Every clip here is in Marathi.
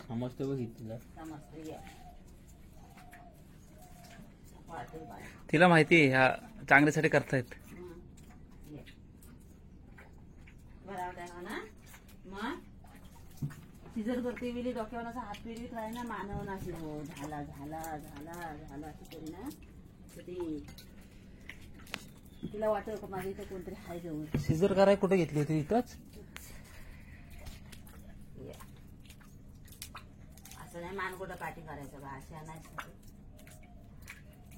समजते बघितलं तिला माहिती आहे ह्या चांगल्यासाठी करतायत. सिजर करते वेळी डोक्यावर असा हात फिरवीत राही ना मानव ना हो झाला झाला झाला झाला अशी करी ना तर ती तिला वाटत का माझ्या इथं कोणतरी हाय जवळ. सिजर कराय कुठे घेतली होती? इथंच. असं नाही मानकोटा काठी करायचं बा अशा नाही.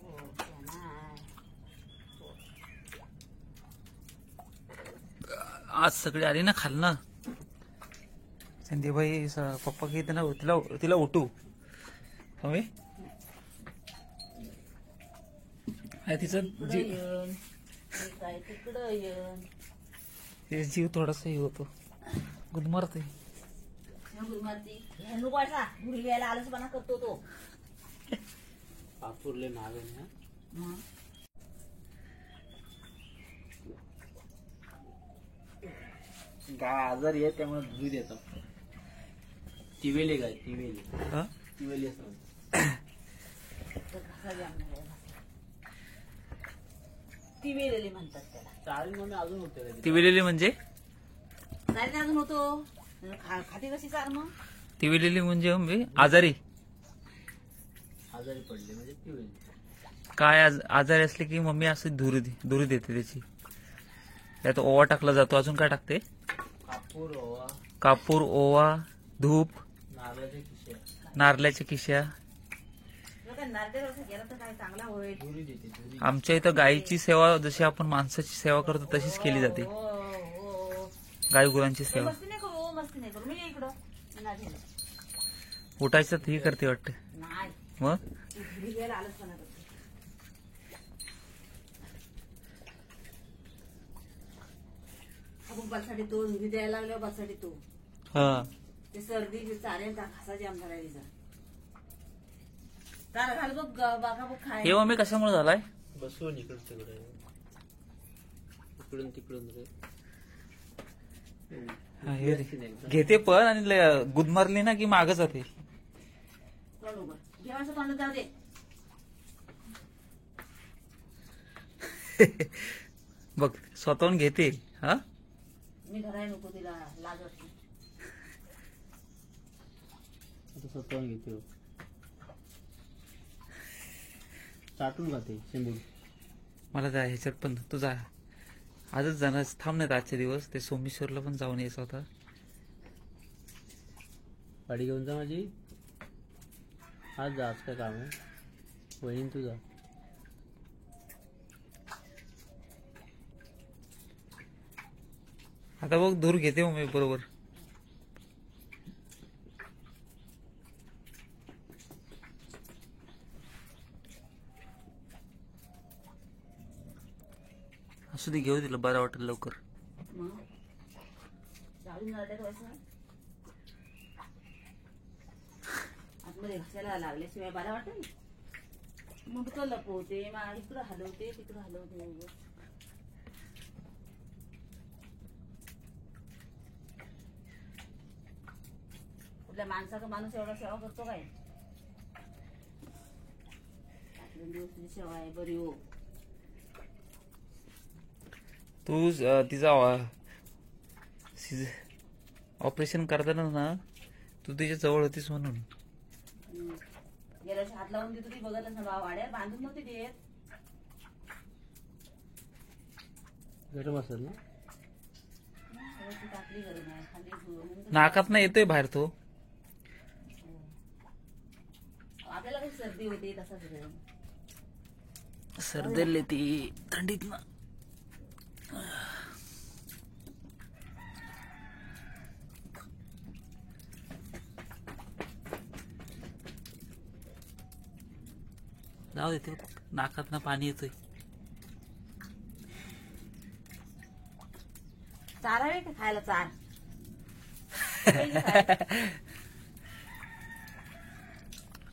हो नाही. आज सगळी आली ना खालनं. संदीपभाई पप्पा घेत ना तिला उठू हवे तिचा जीव थोडासा हे होतो गुदमरते. घरी यायला आलसपणा करतो तो. पापूरले नावे ना गाय आजारी आहे त्यामुळे दूध येतं. तिवेली गाय तिवेली तिवेली असं तिवेलेली म्हणतात त्याला. चाळी म्हणून अजून होते तिविलेली म्हणजे चारी अजून होतो. खाती कशी चार मग तिविलेली म्हणजे आजारी आजारी पडले म्हणजे तिवेली. काय आजारी असले की मम्मी असं धुरी देते त्याची. त्यात ओवा टाकला जातो. अजून काय टाकते? कापूर ओवा धूप नारळाच्या किश्या. आमच्या इथं गायीची सेवा जशी आपण माणसाची सेवा करतो तशीच केली जाते. गाई गुरांची सेवा. उठायचं हे करते वाटतं. मग बससाठी तो घरी द्यायला लागला बससाठी तो. हा ते सर्दी चालेल का खासा जाम झाला तिचा. तार घाल बघ बागा बघ खाय. हे मम्मी कशामुळे झालाय? बसून इकडं तिकडे इकडून तिकडून घेते पण आणि गुदमरली ना की मागं जाते. जेवायचं तोंड जाऊ दे. बघ स्वतःहून घेते. हा मी घराय नको तिला लाज वाटते. स्वतःहून घेते चाटून खाते शेंबूड. मला जा ह्याच्यात पण तू जा. आजच जाणार थांब नाही आजचे दिवस. ते सोमेश्वरला पण जाऊन यायचं होता. गाडी घेऊन जा माझी. आज जा. आज काय काम आहे वहीन तू जा. आता बघ दूर घेते मग मी बरोबर. असू दे घेऊ तिला बरं वाटेल लवकर. आतमध्ये घासायला लागल्याशिवाय बरा वाटेल. मग तो लपवते इकडं हलवते तिकडं हलवते. कुठल्या माणसाचा माणूस एवढा सेवा करतो काय? दिवस सेवा आहे बरी हो. तू तिचा ऑपरेशन करताना ना तू तिच्या जवळ होतीस म्हणून. गेल्या हात लावून देतो ती बघतच ना बा. वाड्यात बांधून नव्हती देत. गरम असेल ना. टाकली गरम आहे खाली नाकात ना येतोय बाहेर तो. आपल्याला काही सर्दी होते तसाच सर्दी ती थंडीत ना. जाऊ देते नाकात ना पाणी येतोय. चार आहे का खायला चार.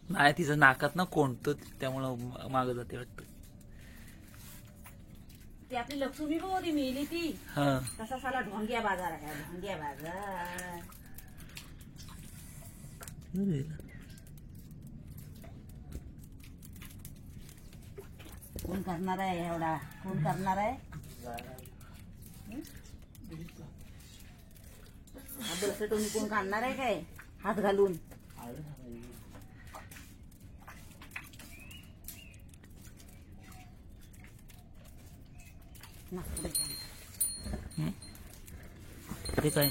नाही तिचं नाकात ना कोणतं त्यामुळं मागं जाते वाटतं. ती आपली लक्ष्मी होती मिली ती. हा तसा साला ढोंग्या बाजार आहे. ढोंग्या बाजार कोण करणार आहे एवढा? कोण करणार आहे? आपलं तुम्ही कोण काढणार आहे काय हात घालून? ते काय